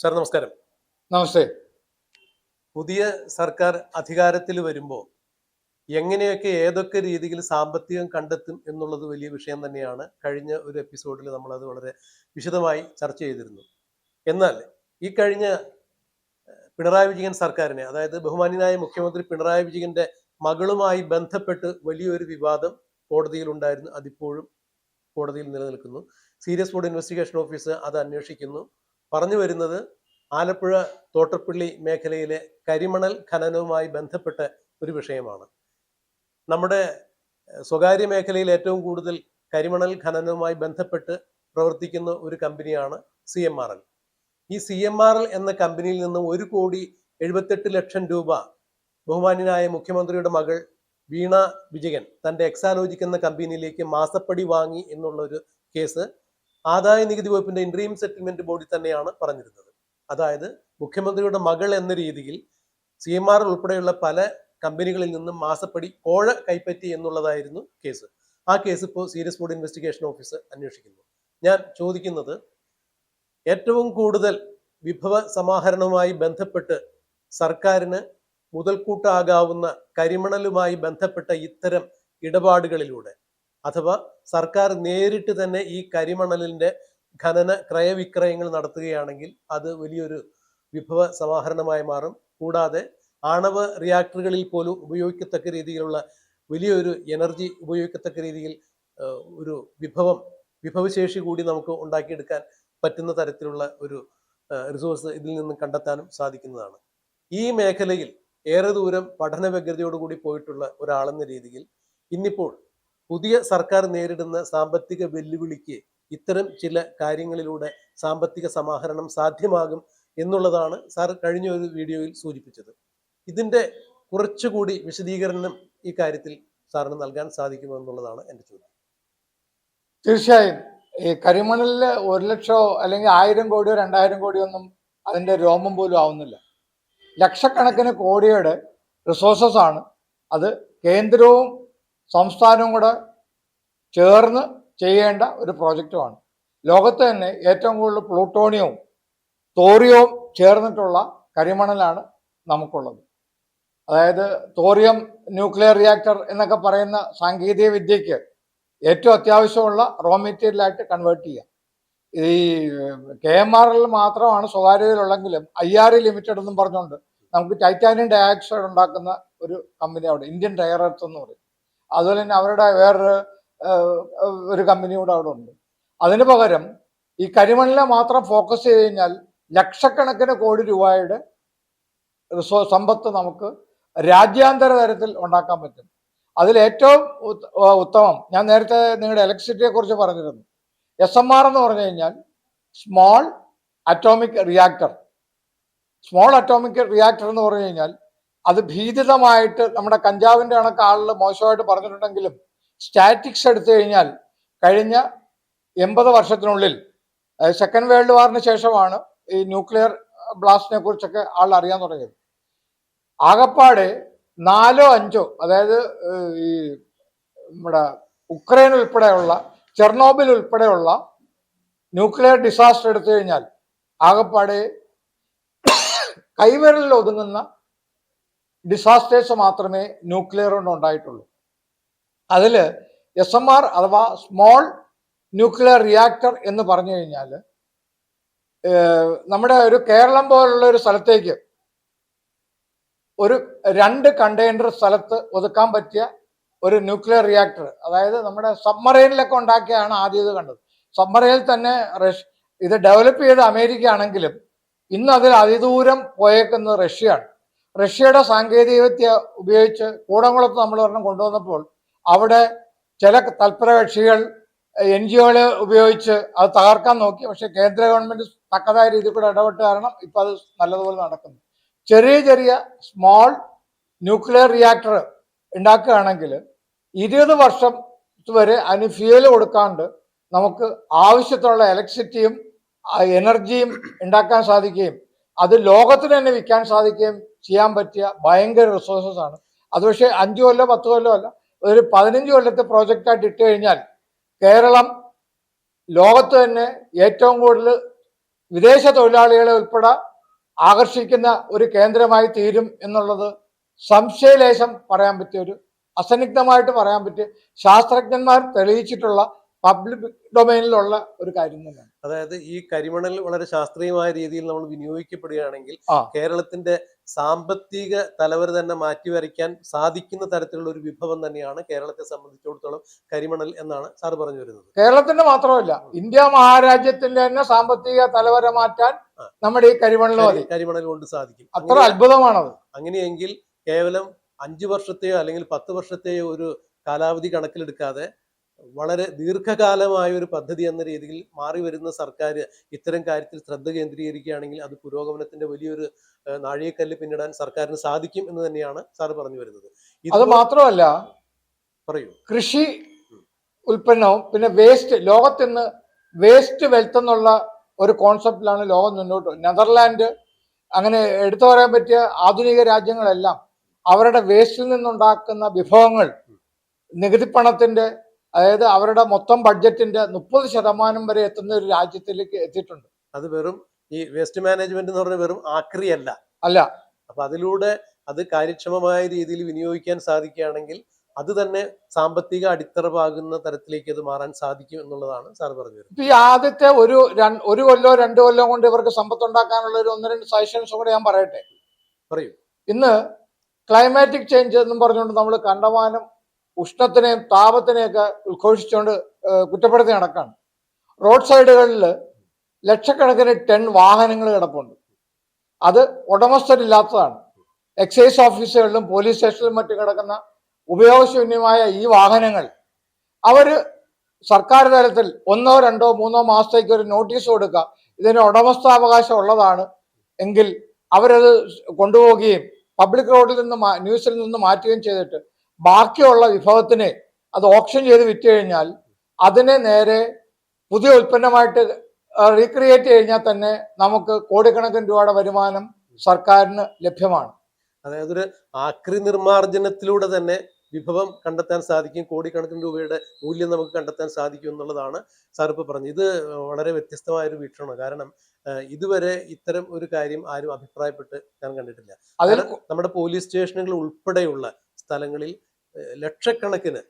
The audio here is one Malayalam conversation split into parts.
സാർ നമസ്കാരം. നമസ്തേ. പുതിയ സർക്കാർ അധികാരത്തിൽ വരുമ്പോൾ എങ്ങനെയൊക്കെ ഏതൊക്കെ രീതിയിൽ സാമ്പത്തികം കണ്ടെത്തും എന്നുള്ളത് വലിയ വിഷയം തന്നെയാണ്. കഴിഞ്ഞ ഒരു എപ്പിസോഡിൽ നമ്മളത് വളരെ വിശദമായി ചർച്ച ചെയ്തിരുന്നു. എന്നാൽ ഈ കഴിഞ്ഞ പിണറായി വിജയൻ സർക്കാരിനെ, അതായത് ബഹുമാന്യനായ മുഖ്യമന്ത്രി പിണറായി വിജയന്റെ മകളുമായി ബന്ധപ്പെട്ട് വലിയൊരു വിവാദം കോടതിയിൽ ഉണ്ടായിരുന്നു. അതിപ്പോഴും കോടതിയിൽ നിലനിൽക്കുന്നു. സീരിയസ് ഫുഡ് ഇൻവെസ്റ്റിഗേഷൻ ഓഫീസ് അത് അന്വേഷിക്കുന്നു. പറഞ്ഞു വരുന്നത് ആലപ്പുഴ തോട്ടപ്പള്ളി മേഖലയിലെ കരിമണൽ ഖനനവുമായി ബന്ധപ്പെട്ട ഒരു വിഷയമാണ്. നമ്മുടെ സ്വകാര്യ മേഖലയിൽ ഏറ്റവും കൂടുതൽ കരിമണൽ ഖനനവുമായി ബന്ധപ്പെട്ട് പ്രവർത്തിക്കുന്ന ഒരു കമ്പനിയാണ് CMRL. ഈ CMRL എന്ന കമ്പനിയിൽ നിന്ന് 1,78,00,000 രൂപ ബഹുമാന്യനായ മുഖ്യമന്ത്രിയുടെ മകൾ വീണ വിജയൻ തൻ്റെ എക്സാലോജിക് എന്ന കമ്പനിയിലേക്ക് മാസപ്പടി വാങ്ങി എന്നുള്ളൊരു കേസ് ആദായ നികുതി വകുപ്പിന്റെ ഇൻട്രീം സെറ്റിൽമെന്റ് ബോർഡിൽ തന്നെയാണ് പറഞ്ഞിരുന്നത്. അതായത് മുഖ്യമന്ത്രിയുടെ മകൾ എന്ന രീതിയിൽ CMRL ഉൾപ്പെടെയുള്ള പല കമ്പനികളിൽ നിന്നും മാസപ്പടി കോഴ കൈപ്പറ്റി എന്നുള്ളതായിരുന്നു കേസ്. ആ കേസ് ഇപ്പോൾ സീരിയസ് ഫുഡ് ഇൻവെസ്റ്റിഗേഷൻ ഓഫീസ് അന്വേഷിക്കുന്നു. ഞാൻ ചോദിക്കുന്നത്, ഏറ്റവും കൂടുതൽ വിഭവ സമാഹരണവുമായി ബന്ധപ്പെട്ട് സർക്കാരിന് മുതൽക്കൂട്ടാകാവുന്ന കരിമണലുമായി ബന്ധപ്പെട്ട ഇത്തരം ഇടപാടുകളിലൂടെ, അഥവാ സർക്കാർ നേരിട്ട് തന്നെ ഈ കരിമണലിന്റെ ഖനന ക്രയവിക്രയങ്ങൾ നടത്തുകയാണെങ്കിൽ അത് വലിയൊരു വിഭവ സമാഹരണമായി മാറും. കൂടാതെ ആണവ റിയാക്ടറുകളിൽ പോലും ഉപയോഗിക്കത്തക്ക രീതിയിലുള്ള വലിയൊരു എനർജി ഉപയോഗിക്കത്തക്ക രീതിയിൽ ഒരു വിഭവശേഷി കൂടി നമുക്ക് ഉണ്ടാക്കിയെടുക്കാൻ പറ്റുന്ന തരത്തിലുള്ള ഒരു റിസോഴ്സ് ഇതിൽ നിന്ന് കണ്ടെത്താനും സാധിക്കുന്നതാണ്. ഈ മേഖലയിൽ ഏറെ ദൂരം പഠന വ്യഗ്രതയോടുകൂടി പോയിട്ടുള്ള ഒരാളെന്ന രീതിയിൽ ഇന്നിപ്പോൾ പുതിയ സർക്കാർ നേരിടുന്ന സാമ്പത്തിക വെല്ലുവിളിക്ക് ഇത്തരം ചില കാര്യങ്ങളിലൂടെ സാമ്പത്തിക സമാഹരണം സാധ്യമാകും എന്നുള്ളതാണ് സാർ കഴിഞ്ഞ ഒരു വീഡിയോയിൽ സൂചിപ്പിച്ചത്. ഇതിന്റെ കുറച്ചുകൂടി വിശദീകരണം ഈ കാര്യത്തിൽ സാറിന് നൽകാൻ സാധിക്കുമോ എന്നുള്ളതാണ് എൻ്റെ ചോദ്യം. തീർച്ചയായും ഈ കരിമണലില് 1,00,000 അല്ലെങ്കിൽ 1,000 കോടിയോ 2,000 കോടിയോ ഒന്നും അതിന്റെ രോമം പോലും ആവുന്നില്ല. ലക്ഷക്കണക്കിന് കോടിയുടെ റിസോഴ്സസ് ആണ്. അത് കേന്ദ്രവും സംസ്ഥാനവും കൂടെ ചേർന്ന് ചെയ്യേണ്ട ഒരു പ്രോജക്റ്റുമാണ്. ലോകത്ത് തന്നെ ഏറ്റവും കൂടുതൽ പ്ലൂട്ടോണിയവും തോറിയവും ചേർന്നിട്ടുള്ള കരിമണലാണ് നമുക്കുള്ളത്. അതായത് തോറിയം ന്യൂക്ലിയർ റിയാക്ടർ എന്നൊക്കെ പറയുന്ന സാങ്കേതിക വിദ്യക്ക് ഏറ്റവും അത്യാവശ്യമുള്ള റോ മെറ്റീരിയലായിട്ട് കൺവേർട്ട് ചെയ്യാം. ഈ KMRL മാത്രമാണ് സ്വകാര്യതയിലുള്ളെങ്കിലും IRE ലിമിറ്റഡ് എന്നും പറഞ്ഞുകൊണ്ട് നമുക്ക് ടൈറ്റാനിയം ഡയോക്സൈഡ് ഉണ്ടാക്കുന്ന ഒരു കമ്പനി അവിടെ, ഇന്ത്യൻ റെയർ എർത്ത് എന്ന് പറയും. അതുപോലെ തന്നെ അവരുടെ വേറൊരു കമ്പനി കൂടെ അവിടെ ഉണ്ട്. അതിന് പകരം ഈ കരിമണലിനെ മാത്രം ഫോക്കസ് ചെയ്ത് കഴിഞ്ഞാൽ ലക്ഷക്കണക്കിന് കോടി രൂപയുടെ സമ്പത്ത് നമുക്ക് രാജ്യാന്തര തലത്തിൽ ഉണ്ടാക്കാൻ പറ്റും. അതിലേറ്റവും ഉത്തമം, ഞാൻ നേരത്തെ നിങ്ങളുടെ ഇലക്ട്രിസിറ്റിയെ കുറിച്ച് പറഞ്ഞിരുന്നു. SMR എന്ന് പറഞ്ഞു കഴിഞ്ഞാൽ small atomic reactor. Small atomic reactor എന്ന് പറഞ്ഞു കഴിഞ്ഞാൽ അത് ഭീതിതമായിട്ട് നമ്മുടെ കഞ്ചാവിന്റെ കണക്ക് ആളുകൾ മോശമായിട്ട് പറഞ്ഞിട്ടുണ്ടെങ്കിലും സ്റ്റാറ്റിക്സ് എടുത്തു കഴിഞ്ഞാൽ കഴിഞ്ഞ 80 വർഷത്തിനുള്ളിൽ, സെക്കൻഡ് വേൾഡ് വാറിന് ശേഷമാണ് ഈ ന്യൂക്ലിയർ ബ്ലാസ്റ്റിനെ കുറിച്ചൊക്കെ ആൾ അറിയാൻ തുടങ്ങിയത്. ആകപ്പാടെ 4 or 5, അതായത് ഈ നമ്മുടെ ഉക്രൈൻ ഉൾപ്പെടെയുള്ള ചെർണോബിൽ ഉൾപ്പെടെയുള്ള ന്യൂക്ലിയർ ഡിസാസ്റ്റർ എടുത്തു കഴിഞ്ഞാൽ ആകപ്പാടെ കൈവിരലിൽ ഒതുങ്ങുന്ന ഡിസാസ്റ്റേഴ്സ് മാത്രമേ ന്യൂക്ലിയർ കൊണ്ട് ഉണ്ടായിട്ടുള്ളൂ. അതിൽ SMR അഥവാ സ്മോൾ ന്യൂക്ലിയർ റിയാക്ടർ എന്ന് പറഞ്ഞു കഴിഞ്ഞാൽ നമ്മുടെ ഒരു കേരളം പോലുള്ള ഒരു സ്ഥലത്തേക്ക് ഒരു 2 കണ്ടെയ്നർ സ്ഥലത്ത് ഒതുക്കാൻ പറ്റിയ ഒരു ന്യൂക്ലിയർ റിയാക്ടർ, അതായത് നമ്മുടെ സബ്മറൈനിലൊക്കെ ഉണ്ടാക്കിയാണ് ആദ്യം ഇത് കണ്ടത്. സബ്മറൈനിൽ തന്നെ ഇത് ഡെവലപ്പ് ചെയ്ത അമേരിക്ക ആണെങ്കിലും ഇന്ന് അതിൽ അതിദൂരം പോയേക്കുന്നത് റഷ്യയാണ്. റഷ്യയുടെ സാങ്കേതികവിദ്യ ഉപയോഗിച്ച് കൂടംകുളത്ത് നമ്മൾ ഒരെണ്ണം കൊണ്ടുവന്നപ്പോൾ അവിടെ ചില തൽപര കക്ഷികൾ NGOകൾ ഉപയോഗിച്ച് അത് തകർക്കാൻ നോക്കി. പക്ഷെ കേന്ദ്ര ഗവൺമെന്റ് തക്കതായ രീതിയിൽ കൂടെ ഇടപെട്ട് കാരണം ഇപ്പം അത് നല്ലതുപോലെ നടക്കുന്നു. ചെറിയ ചെറിയ സ്മോൾ ന്യൂക്ലിയർ റിയാക്ടർ ഉണ്ടാക്കുകയാണെങ്കിൽ 20 വർഷം വരെ അതിന് ഫ്യൂവൽ കൊടുക്കാണ്ട് നമുക്ക് ആവശ്യത്തിനുള്ള ഇലക്ട്രിസിറ്റിയും എനർജിയും ഉണ്ടാക്കാൻ സാധിക്കുകയും അത് ലോകത്തിന് തന്നെ വിൽക്കാൻ സാധിക്കുകയും ചെയ്യാൻ പറ്റിയ ഭയങ്കര റിസോഴ്സസ് ആണ്. അത് പക്ഷേ 5 കൊല്ലോ 10 കൊല്ലോ അല്ല, ഒരു 15 കൊല്ലത്തെ പ്രോജക്റ്റായിട്ട് ഇട്ട് കഴിഞ്ഞാൽ കേരളം ലോകത്ത് തന്നെ ഏറ്റവും കൂടുതൽ വിദേശ തൊഴിലാളികളെ ഉൾപ്പെടെ ആകർഷിക്കുന്ന ഒരു കേന്ദ്രമായി തീരും എന്നുള്ളത് സംശയലേശം പറയാൻ പറ്റിയ ഒരു അസന്നിഗ്ധമായിട്ട് പറയാൻ പറ്റിയ ശാസ്ത്രജ്ഞന്മാർ തെളിയിച്ചിട്ടുള്ള പബ്ലിക് ഡൊമൈനിലുള്ള ഒരു കാര്യം തന്നെയാണ്. അതായത് ഈ കരിമണൽ വളരെ ശാസ്ത്രീയമായ രീതിയിൽ നമ്മൾ വിനിയോഗിക്കപ്പെടുകയാണെങ്കിൽ ആ. കേരളത്തിന്റെ സാമ്പത്തിക തലവര തന്നെ മാറ്റിവരയ്ക്കാൻ സാധിക്കുന്ന തരത്തിലുള്ള ഒരു വിഭവം തന്നെയാണ് കേരളത്തെ സംബന്ധിച്ചിടത്തോളം കരിമണൽ എന്നാണ് സാർ പറഞ്ഞു വരുന്നത്. കേരളത്തിന്റെ മാത്രമല്ല, ഇന്ത്യ മഹാരാജ്യത്തിന്റെ തന്നെ സാമ്പത്തിക തലവര മാറ്റാൻ നമ്മുടെ ഈ കരിമണൽ മതി. കരിമണൽ കൊണ്ട് സാധിക്കും. അത്ര അത്ഭുതമാണത്. അങ്ങനെയെങ്കിൽ കേവലം 5 വർഷത്തെയോ അല്ലെങ്കിൽ 10 വർഷത്തെയോ ഒരു കാലാവധി കണക്കിലെടുക്കാതെ വളരെ ദീർഘകാലമായ ഒരു പദ്ധതി എന്ന രീതിയിൽ മാറി വരുന്ന സർക്കാർ ഇത്തരം കാര്യത്തിൽ ശ്രദ്ധ കേന്ദ്രീകരിക്കുകയാണെങ്കിൽ അത് പുരോഗമനത്തിന്റെ വലിയൊരു നാഴികക്കല്ല് പിന്നിടാൻ സർക്കാരിന് സാധിക്കും എന്ന് തന്നെയാണ് സാർ പറഞ്ഞു വരുന്നത്. അത് മാത്രമല്ല, പറയൂ. കൃഷി ഉൽപ്പന്നവും പിന്നെ വേസ്റ്റ്, ലോകത്തിന്ന് വേസ്റ്റ് വെൽത്ത് എന്നുള്ള ഒരു കോൺസെപ്റ്റിലാണ് ലോകം മുന്നോട്ട്. നെതർലാൻഡ് അങ്ങനെ എടുത്തു പറയാൻ പറ്റിയ ആധുനിക രാജ്യങ്ങളെല്ലാം അവരുടെ വേസ്റ്റിൽ നിന്നുണ്ടാക്കുന്ന വിഭവങ്ങൾ നികുതി പണത്തിന്റെ, അതായത് അവരുടെ മൊത്തം ബഡ്ജറ്റിന്റെ 30% വരെ എത്തുന്ന ഒരു രാജ്യത്തിലേക്ക് എത്തിയിട്ടുണ്ട്. അത് വെറും ഈ വേസ്റ്റ് മാനേജ്മെന്റ് എന്ന് പറഞ്ഞ വെറും ആക്രിയല്ല അല്ല. അപ്പൊ അതിലൂടെ അത് കാര്യക്ഷമമായ രീതിയിൽ വിനിയോഗിക്കാൻ സാധിക്കുകയാണെങ്കിൽ അത് തന്നെ സാമ്പത്തിക അടിത്തറ പാകുന്ന തരത്തിലേക്ക് അത് മാറാൻ സാധിക്കും എന്നുള്ളതാണ് സാർ പറഞ്ഞു വരുന്നത്. ഈ ആദ്യത്തെ ഒരു കൊല്ലോ 2 കൊല്ലോ കൊണ്ട് ഇവർക്ക് സമ്പത്ത് ഉണ്ടാക്കാനുള്ള ഒരു 1-2 സജഷൻസ് കൂടെ ഞാൻ പറയട്ടെ. പറയൂ. ഇന്ന് ക്ലൈമാറ്റിക് ചേഞ്ച് എന്നും പറഞ്ഞുകൊണ്ട് നമ്മൾ കണ്ടമാനം ഉഷ്ണത്തിനെയും താപത്തിനെയൊക്കെ ഉദ്ഘോഷിച്ചുകൊണ്ട് കുറ്റപ്പെടുത്തി നടക്കാണ്. റോഡ് സൈഡുകളിൽ ലക്ഷക്കണക്കിന് ടൺ വാഹനങ്ങൾ കിടപ്പുണ്ട്. അത് ഉടമസ്ഥരില്ലാത്തതാണ്. എക്സൈസ് ഓഫീസുകളിലും പോലീസ് സ്റ്റേഷനിലും മറ്റും കിടക്കുന്ന ഉപയോഗശൂന്യമായ ഈ വാഹനങ്ങൾ അവർ സർക്കാർ തലത്തിൽ 1, 2, 3 മാസത്തേക്ക് ഒരു നോട്ടീസ് കൊടുക്കുക, ഇതിന് ഉടമസ്ഥാവകാശം ഉള്ളതാണ് എങ്കിൽ അവരത് കൊണ്ടുപോവുകയും പബ്ലിക് റോഡിൽ നിന്ന് ന്യൂസിൽ നിന്ന് മാറ്റുകയും ചെയ്തിട്ട് ബാക്കിയുള്ള വിഭവത്തിനെ അത് ഓപ്ഷൻ ചെയ്ത് വിറ്റ് കഴിഞ്ഞാൽ അതിനെ നേരെ പുതിയ ഉൽപ്പന്നമായിട്ട് റീക്രിയേറ്റ് കഴിഞ്ഞാൽ തന്നെ നമുക്ക് കോടിക്കണക്കിന് രൂപയുടെ വരുമാനം സർക്കാരിന് ലഭ്യമാണ്. അതായത് ഒരു ആക്രി നിർമ്മാർജ്ജനത്തിലൂടെ തന്നെ വിഭവം കണ്ടെത്താൻ സാധിക്കും, കോടിക്കണക്കിന് രൂപയുടെ മൂല്യം നമുക്ക് കണ്ടെത്താൻ സാധിക്കും എന്നുള്ളതാണ് സാർ ഇപ്പോൾ പറഞ്ഞത്. ഇത് വളരെ വ്യത്യസ്തമായ ഒരു വീക്ഷണമാണ്. കാരണം ഇതുവരെ ഇത്തരം ഒരു കാര്യം ആരും അഭിപ്രായപ്പെട്ട് ഞാൻ കണ്ടിട്ടില്ല. നമ്മുടെ പോലീസ് സ്റ്റേഷനുകൾ ഉൾപ്പെടെയുള്ള സ്ഥലങ്ങളിൽ ലക്ഷക്കണക്കിന്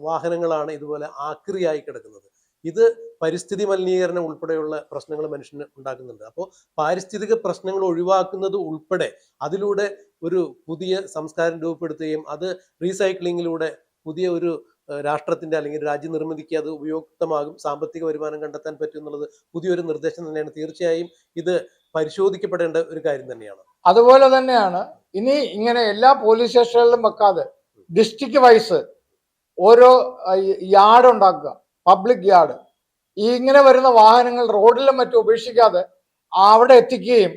വാഹനങ്ങളാണ് ഇതുപോലെ ആക്രിയായി കിടക്കുന്നത്. ഇത് പരിസ്ഥിതി മലിനീകരണം ഉൾപ്പെടെയുള്ള പ്രശ്നങ്ങൾ മനുഷ്യന് ഉണ്ടാക്കുന്നുണ്ട്. അപ്പോൾ പാരിസ്ഥിതിക പ്രശ്നങ്ങൾ ഒഴിവാക്കുന്നത് ഉൾപ്പെടെ അതിലൂടെ ഒരു പുതിയ സംസ്കാരം രൂപപ്പെടുത്തുകയും അത് റീസൈക്ലിങ്ങിലൂടെ പുതിയ ഒരു രാഷ്ട്രത്തിന്റെ അല്ലെങ്കിൽ രാജ്യനിർമ്മിതിക്ക് അത് ഉപയുക്തമാകും, സാമ്പത്തിക വരുമാനം കണ്ടെത്താൻ പറ്റും എന്നുള്ളത് പുതിയൊരു നിർദ്ദേശം തന്നെയാണ്. തീർച്ചയായും ഇത് പരിശോധിക്കപ്പെടേണ്ട ഒരു കാര്യം തന്നെയാണ്. അതുപോലെ തന്നെയാണ് ഇനി ഇങ്ങനെ എല്ലാ പോലീസ് സ്റ്റേഷനുകളിലും വെക്കാതെ ഡിസ്ട്രിക്ട് വൈസ് ഓരോ യാർഡ് ഉണ്ടാക്കുക, പബ്ലിക് യാർഡ്. ഈ ഇങ്ങനെ വരുന്ന വാഹനങ്ങൾ റോഡിലും മറ്റും ഉപേക്ഷിക്കാതെ അവിടെ എത്തിക്കുകയും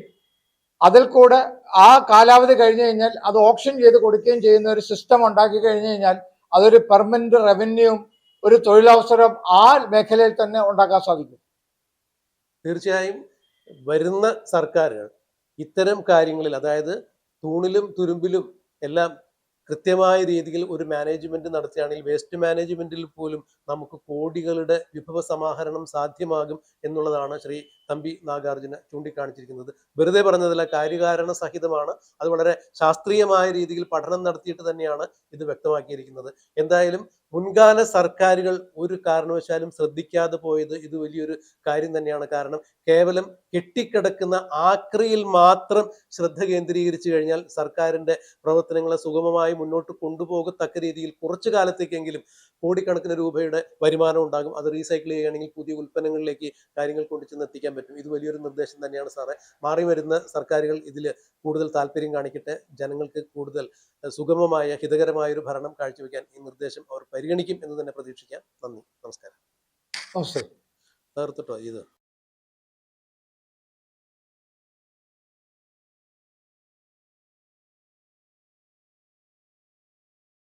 അതിൽ കൂടെ ആ കാലാവധി കഴിഞ്ഞു കഴിഞ്ഞാൽ അത് ഓപ്ഷൻ ചെയ്ത് കൊടുക്കുകയും ചെയ്യുന്ന ഒരു സിസ്റ്റം ഉണ്ടാക്കി കഴിഞ്ഞു കഴിഞ്ഞാൽ അതൊരു പെർമനന്റ് റവന്യൂവും ഒരു തൊഴിലവസരം ആ മേഖലയിൽ തന്നെ ഉണ്ടാക്കാൻ സാധിക്കും. തീർച്ചയായും വരുന്ന സർക്കാരുകൾ ഇത്തരം കാര്യങ്ങളിൽ, അതായത് തൂണിലും തുരുമ്പിലും എല്ലാം കൃത്യമായ രീതിയിൽ ഒരു മാനേജ്മെന്റ് നടത്തുകയാണെങ്കിൽ വേസ്റ്റ് മാനേജ്മെന്റിൽ പോലും നമുക്ക് കോടികളുടെ വിഭവ സമാഹരണം സാധ്യമാകും എന്നുള്ളതാണ് ശ്രീ തമ്പി നാഗാർജുന ചൂണ്ടിക്കാണിച്ചിരിക്കുന്നത്. വെറുതെ പറഞ്ഞതല്ല, കാര്യകാരണ സഹിതമാണ്. അത് വളരെ ശാസ്ത്രീയമായ രീതിയിൽ പഠനം നടത്തിയിട്ട് തന്നെയാണ് ഇത് വ്യക്തമാക്കിയിരിക്കുന്നത്. എന്തായാലും മുൻകാല സർക്കാരുകൾ ഒരു കാരണവശാലും ശ്രദ്ധിക്കാതെ പോയത് ഇത് വലിയൊരു കാര്യം തന്നെയാണ്. കാരണം കേവലം കെട്ടിക്കിടക്കുന്ന ആക്രിയിൽ മാത്രം ശ്രദ്ധ കേന്ദ്രീകരിച്ചു കഴിഞ്ഞാൽ സർക്കാരിന്റെ പ്രവർത്തനങ്ങളെ സുഗമമായി മുന്നോട്ട് കൊണ്ടുപോകത്തക്ക രീതിയിൽ കുറച്ചു കാലത്തേക്കെങ്കിലും കോടിക്കണക്കിന് രൂപയുടെ വരുമാനം ഉണ്ടാകും. അത് റീസൈക്കിൾ ചെയ്യുകയാണെങ്കിൽ പുതിയ ഉൽപ്പന്നങ്ങളിലേക്ക് കാര്യങ്ങൾ കൊണ്ടുചെന്ന് എത്തിക്കാൻ പറ്റും. ഇത് വലിയൊരു നിർദ്ദേശം തന്നെയാണ് സാറേ. മാറി വരുന്ന സർക്കാരുകൾ ഇതിൽ കൂടുതൽ താല്പര്യം കാണിക്കട്ടെ. ജനങ്ങൾക്ക് കൂടുതൽ സുഗമമായ ഹിതകരമായ ഒരു ഭരണം കാഴ്ചവെക്കാൻ ഈ നിർദ്ദേശം അവർ പരിഗണിക്കും എന്ന് തന്നെ പ്രതീക്ഷിക്കാം. നന്ദി, നമസ്കാരം. നമസ്തേ. തീർത്തിട്ടോ ഇത്